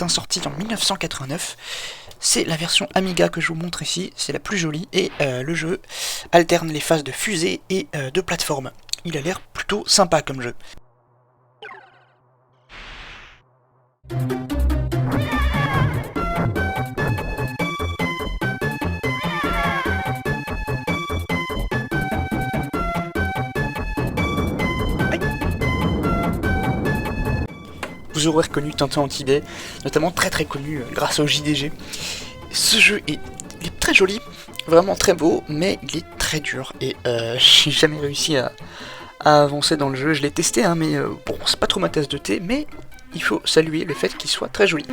Tintin sortie en 1989. C'est la version Amiga que je vous montre ici, c'est la plus jolie, et le jeu alterne les phases de fusée et de plateforme. Il a l'air plutôt sympa comme jeu. Vous aurez reconnu Tintin en Tibet, notamment très connu grâce au JDG. Ce jeu il est très joli, vraiment très beau, mais il est très dur et j'ai jamais réussi à avancer dans le jeu. Je l'ai testé, hein, mais bon, c'est pas trop ma tasse de thé, mais il faut saluer le fait qu'il soit très joli.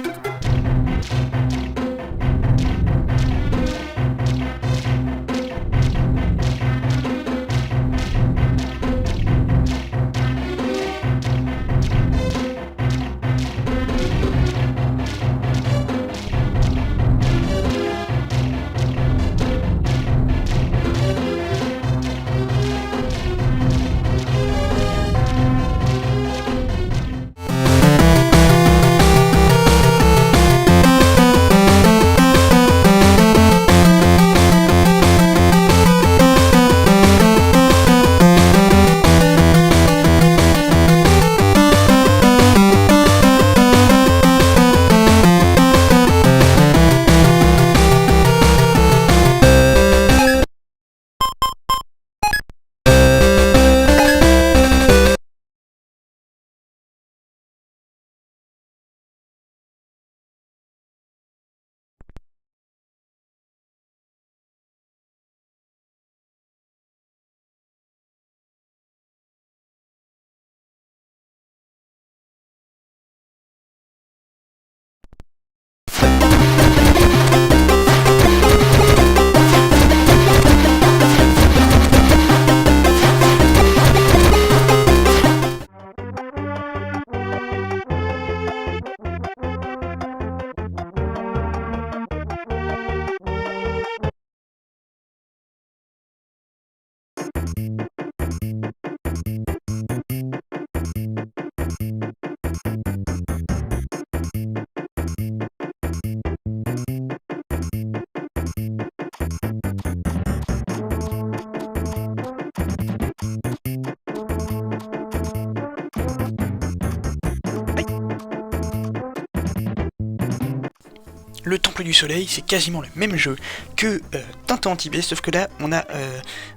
Le Temple du Soleil, c'est quasiment le même jeu que Tintin en Tibet, sauf que là, on a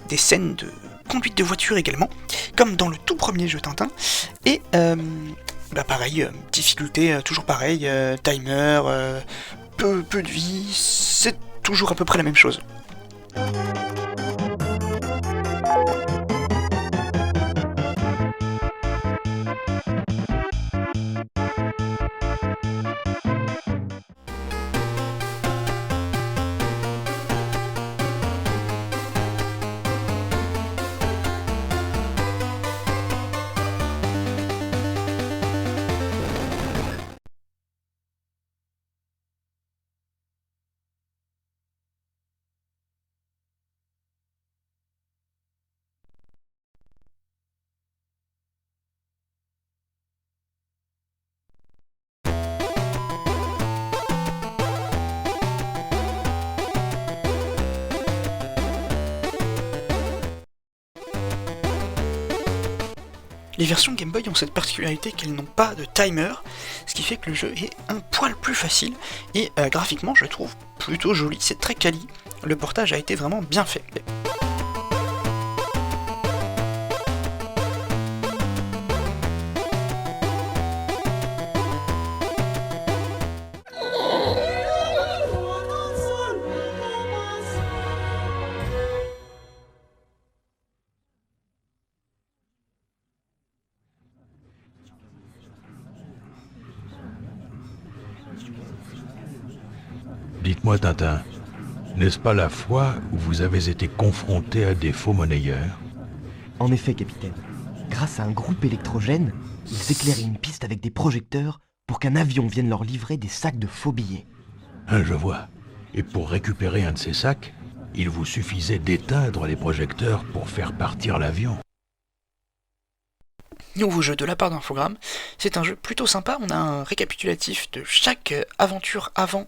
des scènes de conduite de voiture également, comme dans le tout premier jeu Tintin. Et pareil, difficulté toujours pareil, timer, peu de vie, c'est toujours à peu près la même chose. Les versions Game Boy ont cette particularité qu'elles n'ont pas de timer, ce qui fait que le jeu est un poil plus facile, et graphiquement je le trouve plutôt joli, c'est très quali, le portage a été vraiment bien fait. Dites-moi, Tintin, n'est-ce pas la fois où vous avez été confronté à des faux monnayeurs? En effet, capitaine. Grâce à un groupe électrogène, ils éclairaient une piste avec des projecteurs pour qu'un avion vienne leur livrer des sacs de faux billets. Je vois. Et pour récupérer un de ces sacs, il vous suffisait d'éteindre les projecteurs pour faire partir l'avion. nouveau jeu de la part d'Infogrames. C'est un jeu plutôt sympa, on a un récapitulatif de chaque aventure avant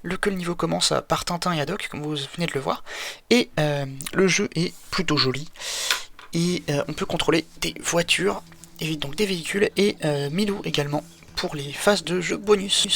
que le niveau commence par Tintin et Haddock, comme vous venez de le voir, et le jeu est plutôt joli, et on peut contrôler des voitures, et donc des véhicules, et Milou également, pour les phases de jeu bonus.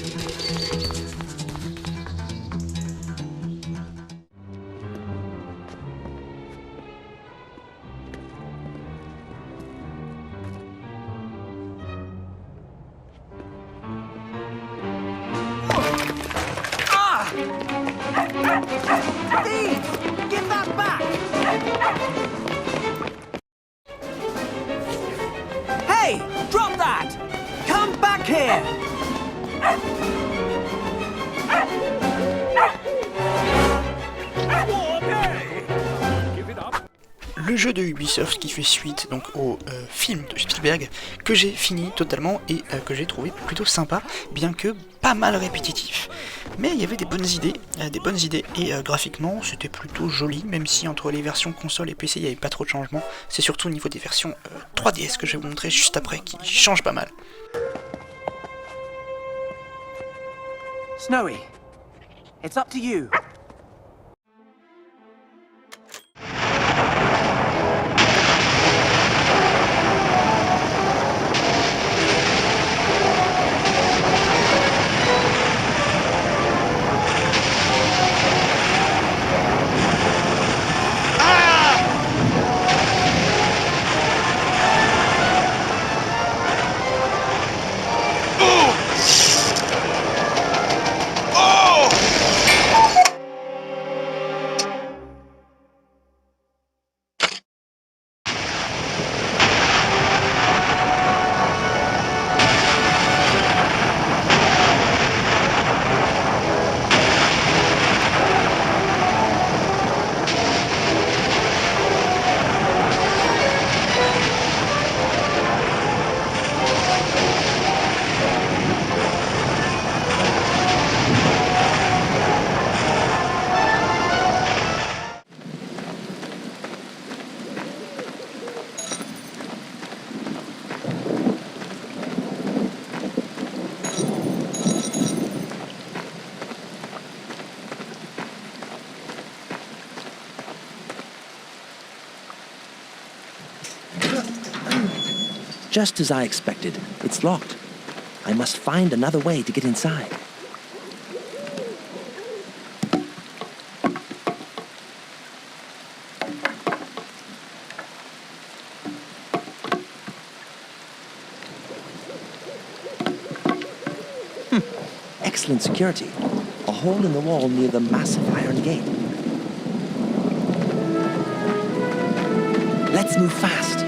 Hey, drop that! Come back here! Le jeu de Ubisoft qui fait suite donc au film de Spielberg, que j'ai fini totalement et que j'ai trouvé plutôt sympa, bien que pas mal répétitif. Mais il y avait des bonnes idées et graphiquement c'était plutôt joli, même si entre les versions console et PC il n'y avait pas trop de changements. C'est surtout au niveau des versions 3DS que je vais vous montrer juste après qui changent pas mal. Snowy, it's up to you. Just as I expected, it's locked. I must find another way to get inside. Excellent security. A hole in the wall near the massive iron gate. Let's move fast.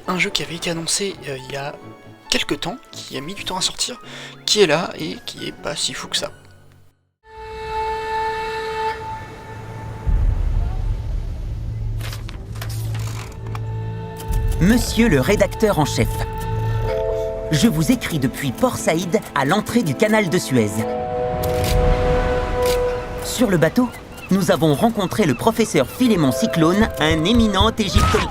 Un jeu qui avait été annoncé il y a quelques temps, qui a mis du temps à sortir, qui est là et qui est pas si fou que ça. Monsieur le rédacteur en chef, je vous écris depuis Port Saïd à l'entrée du canal de Suez. Sur le bateau, nous avons rencontré le professeur Philémon Cyclone, un éminent égyptologue.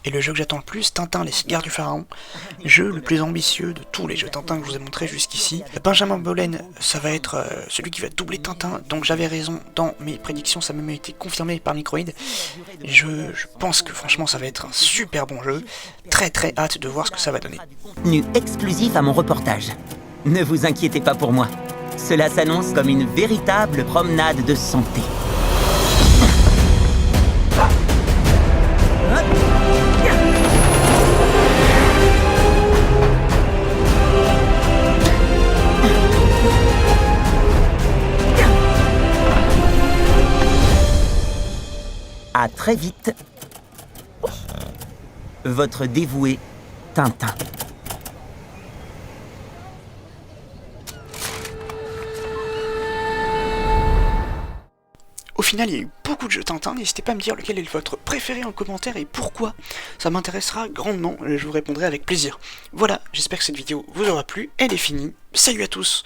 Et le jeu que j'attends le plus, Tintin, les cigares du pharaon, jeu le plus ambitieux de tous les jeux Tintin que je vous ai montré jusqu'ici. Benjamin Bollen, ça va être celui qui va doubler Tintin, donc j'avais raison dans mes prédictions, ça a même été confirmé par Microïd. Je pense que franchement ça va être un super bon jeu, très hâte de voir ce que ça va donner. Nu exclusif à mon reportage. Ne vous inquiétez pas pour moi, cela s'annonce comme une véritable promenade de santé. À très vite, votre dévoué Tintin. final, il y a eu beaucoup de jeux Tintin, n'hésitez pas à me dire lequel est votre préféré en commentaire et pourquoi, ça m'intéressera grandement, je vous répondrai avec plaisir. Voilà, j'espère que cette vidéo vous aura plu, elle est finie, salut à tous!